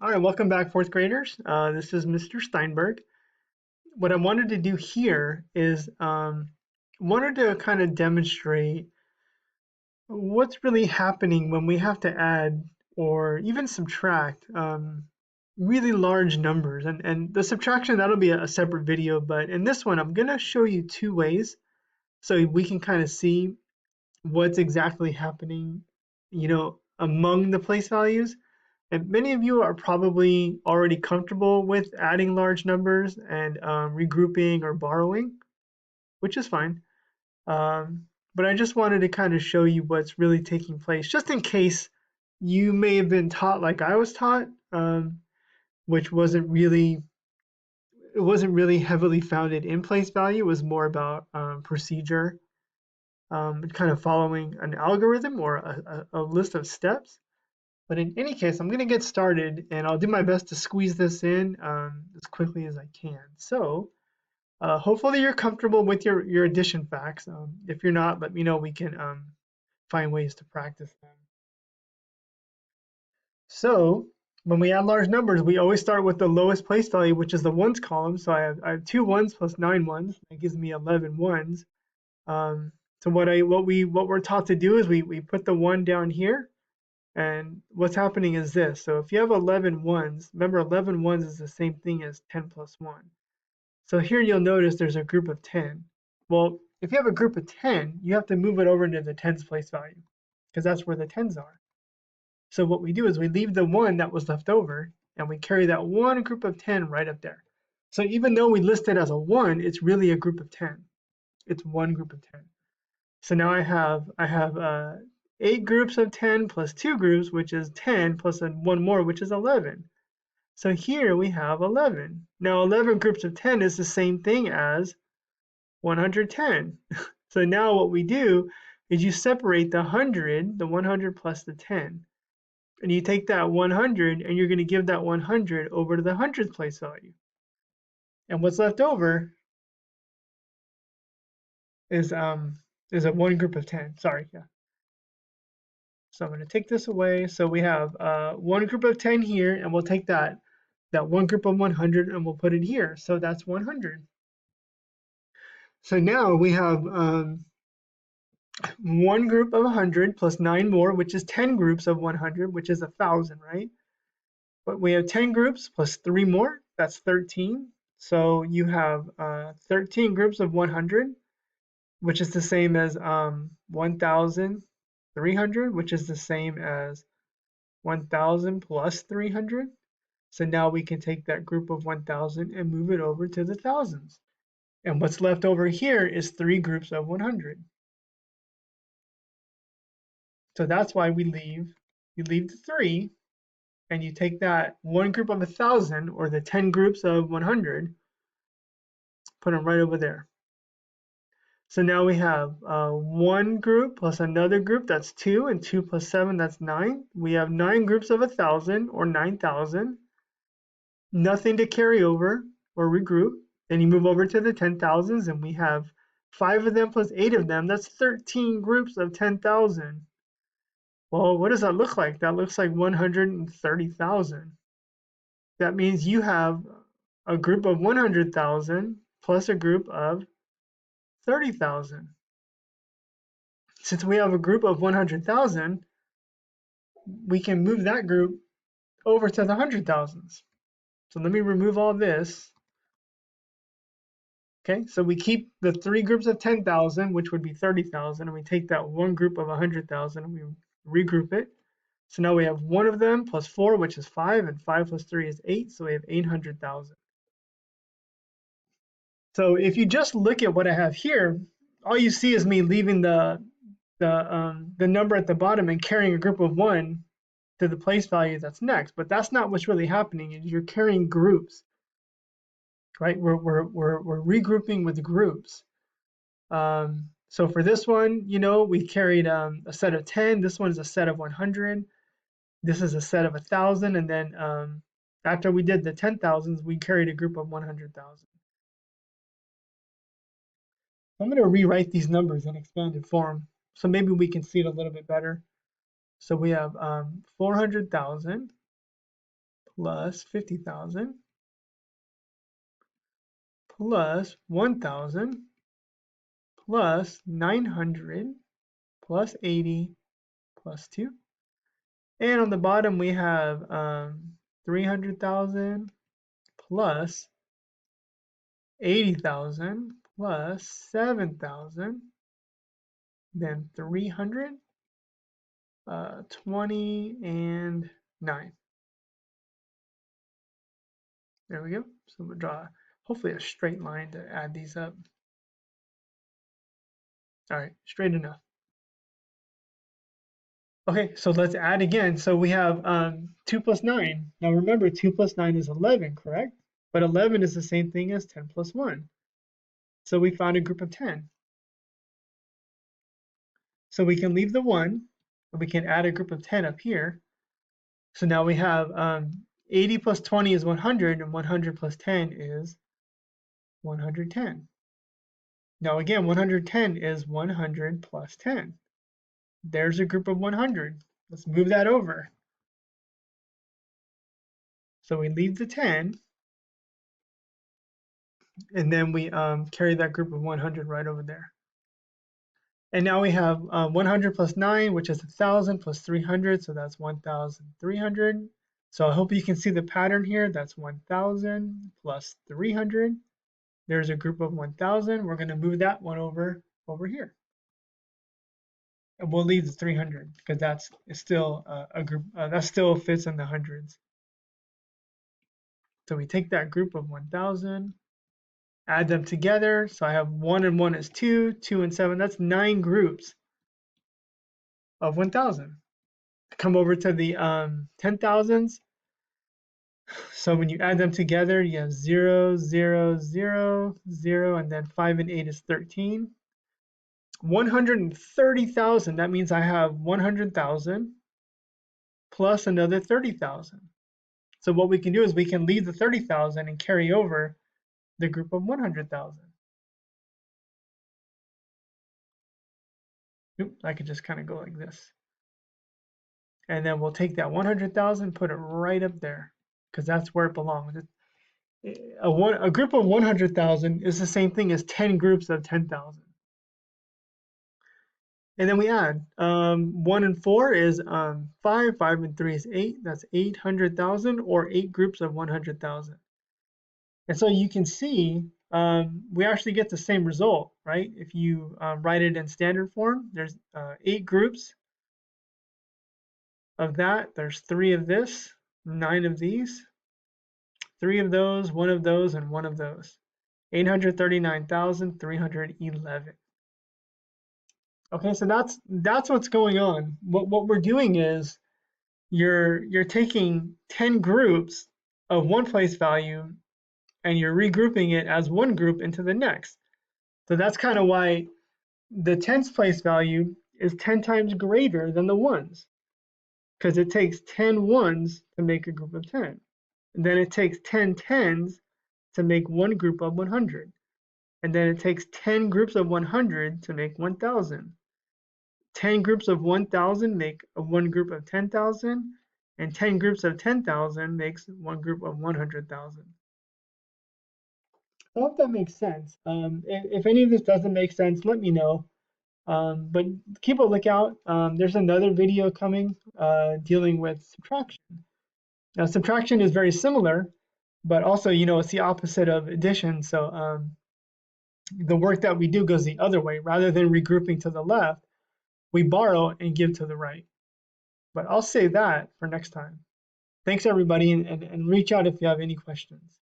All right, welcome back, fourth graders. This is Mr. Steinberg. What I wanted to do here is wanted to kind of demonstrate what's really happening when we have to add or even subtract really large numbers. And the subtraction, that'll be a separate video, but in this one, I'm going to show you two ways so we can kind of see what's exactly happening, among the place values. And many of you are probably already comfortable with adding large numbers and regrouping or borrowing, which is fine. But I just wanted to kind of show you what's really taking place, just in case you may have been taught like I was taught, which wasn't really heavily founded in place value. It was more about procedure, kind of following an algorithm or a list of steps. But in any case, I'm going to get started and I'll do my best to squeeze this in as quickly as I can. So hopefully you're comfortable with your addition facts. If you're not, let me know. We can find ways to practice them. So when we add large numbers, we always start with the lowest place value, which is the ones column. So I have 2 ones plus 9 ones. That gives me 11 ones. So what we're taught to do is we put the 1 down here. And what's happening is this. So if you have 11 ones, remember 11 ones is the same thing as 10 plus 1. So here you'll notice there's a group of 10. Well, if you have a group of 10, you have to move it over into the tens place value because that's where the tens are. So what we do is we leave the 1 that was left over and we carry that one group of 10 right up there. So even though we list it as a 1, it's really a group of 10. It's one group of 10. So now I have 8 groups of 10 plus 2 groups, which is 10, plus one more, which is 11. So here we have 11. Now 11 groups of 10 is the same thing as 110. So now what we do is you separate the 100 plus the 10. And you take that 100 and you're going to give that 100 over to the hundredth place value. And what's left over is a one group of 10. Sorry, yeah. So I'm going to take this away. So we have one group of 10 here, and we'll take that one group of 100 and we'll put it here. So that's 100. So now we have one group of 100 plus 9 more, which is 10 groups of 100, which is 1,000, right? But we have 10 groups plus 3 more, that's 13. So you have 13 groups of 100, which is the same as 1,300, which is the same as 1,000 plus 300. So now we can take that group of 1,000 and move it over to the thousands. And what's left over here is 3 groups of 100. So that's why you leave the 3, and you take that one group of 1,000 or the 10 groups of 100, put them right over there. So now we have one group plus another group, that's 2, and 2 plus 7, that's 9. We have 9 groups of 1,000 or 9,000. Nothing to carry over or regroup. Then you move over to the 10,000s, and we have 5 of them plus 8 of them. That's 13 groups of 10,000. Well, what does that look like? That looks like 130,000. That means you have a group of 100,000 plus a group of 30,000. Since we have a group of 100,000, we can move that group over to the 100,000s. So let me remove all this. Okay, so we keep the 3 groups of 10,000, which would be 30,000, and we take that one group of 100,000 and we regroup it. So now we have one of them plus 4, which is 5, and 5 plus 3 is 8, so we have 800,000. So if you just look at what I have here, all you see is me leaving the number at the bottom and carrying a group of 1 to the place value that's next. But that's not what's really happening. You're carrying groups, right? We're regrouping with groups. So for this one, we carried a set of 10. This one is a set of 100. This is a set of 1,000. And then after we did the 10,000s, we carried a group of 100,000. I'm going to rewrite these numbers in expanded form so maybe we can see it a little bit better. So we have 400,000 plus 50,000 plus 1,000 plus 900 plus 80 plus 2. And on the bottom we have 300,000 plus 80,000 plus 7,000, then 300, 20, and 9. There we go. So we'll draw hopefully a straight line to add these up. All right, straight enough. Okay, so let's add again. So we have 2 plus 9. Now remember, 2 plus 9 is 11, correct? But 11 is the same thing as 10 plus 1. So we found a group of 10. So we can leave the 1, and we can add a group of 10 up here. So now we have 80 plus 20 is 100, and 100 plus 10 is 110. Now again, 110 is 100 plus 10. There's a group of 100. Let's move that over. So we leave the 10, and then we carry that group of 100 right over there. And now we have 100 plus 9, which is 1,000 plus 300, so that's 1,300. So I hope you can see the pattern here. That's 1,000 plus 300. There's a group of 1,000. We're going to move that one over here. And we'll leave the 300 because that's still a group that still fits in the hundreds. So we take that group of 1,000, add them together. So I have 1 and 1 is 2, 2 and 7. That's 9 groups of 1,000. Come over to the 10,000s. So when you add them together, you have 0, 0, 0, 0, and then 5 and 8 is 13. 130,000, that means I have 100,000 plus another 30,000. So what we can do is we can leave the 30,000 and carry over the group of 100,000. I could just kind of go like this. And then we'll take that 100,000, put it right up there, because that's where it belongs. A group of 100,000 is the same thing as 10 groups of 10,000. And then we add 1 and 4 is 5, 5 and 3 is 8. That's 800,000 or 8 groups of 100,000. And so you can see we actually get the same result, right? If you write it in standard form, there's 8 groups of that. There's 3 of this, 9 of these, 3 of those, 1 of those, and 1 of those. 839,311. Okay, so that's what's going on. What we're doing is you're taking 10 groups of one place value and you're regrouping it as one group into the next. So that's kind of why the tens place value is 10 times greater than the ones, because it takes 10 ones to make a group of 10. And then it takes 10 tens to make one group of 100. And then it takes 10 groups of 100 to make 1,000. 10 groups of 1,000 make one group of 10,000, and 10 groups of 10,000 makes one group of 100,000. I hope that makes sense. If any of this doesn't make sense, let me know. But keep a lookout. There's another video coming dealing with subtraction. Now, subtraction is very similar, but also, it's the opposite of addition. So the work that we do goes the other way. Rather than regrouping to the left, we borrow and give to the right. But I'll save that for next time. Thanks, everybody, and reach out if you have any questions.